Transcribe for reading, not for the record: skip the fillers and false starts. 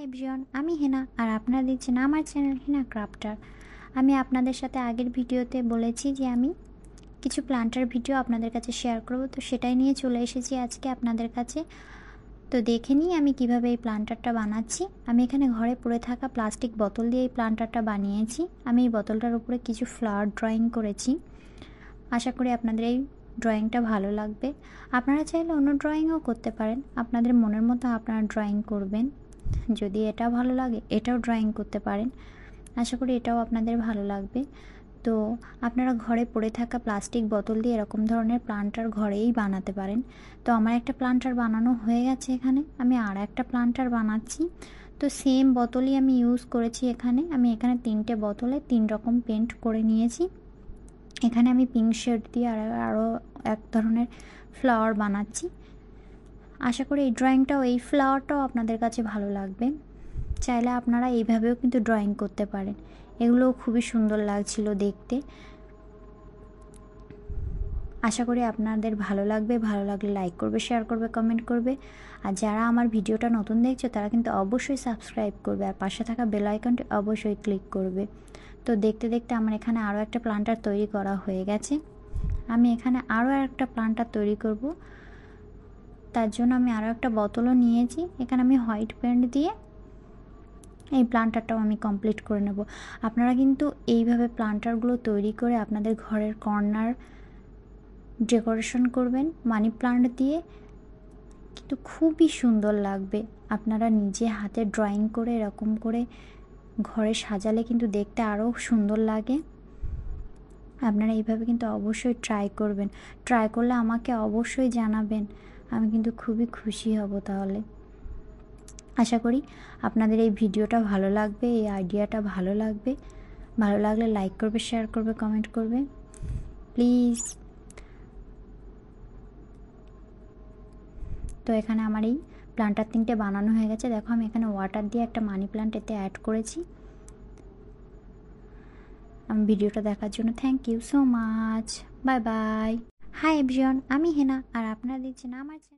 Everyone, আমি হেনা আর আপনারা দেখছেন আমার চ্যানেল হেনা ক্রাফটার। আমি আপনাদের সাথে আগের ভিডিওতে বলেছি যে আমি কিছু প্লান্টার ভিডিও আপনাদের কাছে শেয়ার করব, তো সেটাই নিয়ে চলে এসেছি আজকে আপনাদের কাছে। তো দেখে নিই আমি কিভাবে এই প্লান্টারটা বানাচ্ছি। আমি এখানে ঘরে পড়ে থাকা প্লাস্টিক বোতল দিয়ে এই প্লান্টারটা বানিয়েছি। আমি এই বোতলটার উপরে কিছু ফ্লাওয়ার ড্রয়িং করেছি। আশা করি আপনাদের এই ড্রয়িংটা ভালো লাগবে। আপনারা চাইলে অন্য ড্রয়িংও করতে পারেন, আপনাদের মনের মতো আপনারা ড্রয়িং করবেন। যদি এটা ভালো লাগে এটাও ড্রয়িং করতে পারেন, আশা করি এটাও আপনাদের ভালো লাগবে। তো আপনারা ঘরে পড়ে থাকা প্লাস্টিক বোতল দিয়ে এরকম ধরনের প্লান্টার ঘরেই বানাতে পারেন। তো আমার একটা প্লান্টার বানানো হয়ে গেছে, এখানে আমি আর একটা প্লান্টার বানাচ্ছি। তো সেম বোতলই আমি ইউজ করেছি। আমি এখানে 3টে বোতলে 3 রকম পেন্ট করে নিয়েছি। এখানে আমি পিঙ্ক শেড দিয়ে আরও এক ধরনের ফ্লাওয়ার বানাচ্ছি। আশা করি এই ড্রয়িংটাও, এই ফ্লাওয়ারটাও আপনাদের কাছে ভালো লাগবে। চাইলে আপনারা এইভাবেও কিন্তু ড্রয়িং করতে পারেন, এগুলোও খুবই সুন্দর লাগছিল দেখতে। আশা করি আপনাদের ভালো লাগবে। ভালো লাগলে লাইক করবে, শেয়ার করবে, কমেন্ট করবে। আর যারা আমার ভিডিওটা নতুন দেখছো তারা কিন্তু অবশ্যই সাবস্ক্রাইব করবে আর পাশে থাকা বেল আইকনটি অবশ্যই ক্লিক করবে। তো দেখতে দেখতে আমার এখানে আরও একটা প্লান্টার তৈরি করা হয়ে গেছে। আমি এখানে আরও একটা প্লান্টার তৈরি করব, তার জন্য আমি আরও একটা বোতলও নিয়েছি। এখানে আমি হোয়াইট পেন্ট দিয়ে এই প্লান্টারটাও আমি কমপ্লিট করে নেব। আপনারা কিন্তু এইভাবে প্লান্টারগুলো তৈরি করে আপনাদের ঘরের কর্নার ডেকোরেশন করবেন মানি প্লান্ট দিয়ে, কিন্তু খুবই সুন্দর লাগবে। আপনারা নিজে হাতে ড্রয়িং করে এরকম করে ঘরে সাজালে কিন্তু দেখতে আরও সুন্দর লাগে। আপনারা এইভাবে কিন্তু অবশ্যই ট্রাই করবেন। ট্রাই করলে আমাকে অবশ্যই জানাবেন, আমি কিন্তু খুবই খুশি হব। তাহলে আশা করি আপনাদের এই ভিডিওটা ভালো লাগবে, এই আইডিয়াটা ভালো লাগবে। ভালো লাগলে লাইক করবে, শেয়ার করবে, কমেন্ট করবে প্লিজ। তো এখানে আমার এই প্লান্টার 3টে বানানো হয়ে গেছে। দেখো আমি এখানে ওয়াটার দিয়ে একটা মানি প্লান্ট এতে অ্যাড করেছি। আমি ভিডিওটা দেখার জন্য thank you so much. Bye bye. Hi everyone, আমি হেনা আর আপনারা দেখছেন আমার চ্যানেল।